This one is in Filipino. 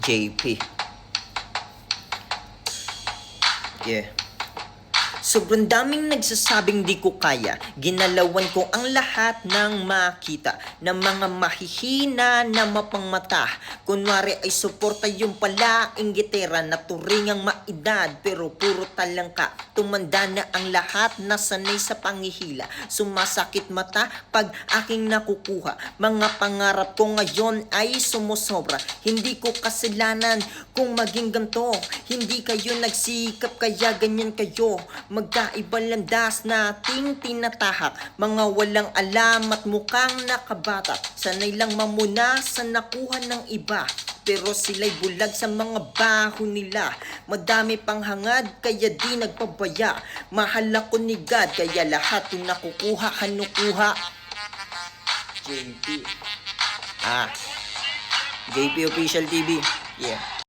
JP. Yeah. Sobrang daming nagsasabing di ko kaya. Ginalawan ko ang lahat ng makita ng mga mahihina na mapangmata. Kunwari ay suporta yung pala inggitera na turingang maedad pero puro talangka. Tumanda na ang lahat na sanay sa pangihila. Sumasakit mata pag aking nakukuha. Mga pangarap ko ngayon ay sumusobra. Hindi ko kasalanan kung maging ganto. Hindi kayo nagsikap kaya ganyan kayo. Magkaiba landas nating tinatahak. Mga walang alam at mukhang nakabata. Sanay lang mamuna sa nakuha ng iba. Pero sila'y bulag sa mga baho nila. Madami pang hangad kaya di nagpabaya. Mahal ako ni God kaya lahat yung nakukuha hanukuha. JP. JP Official TV. Yeah.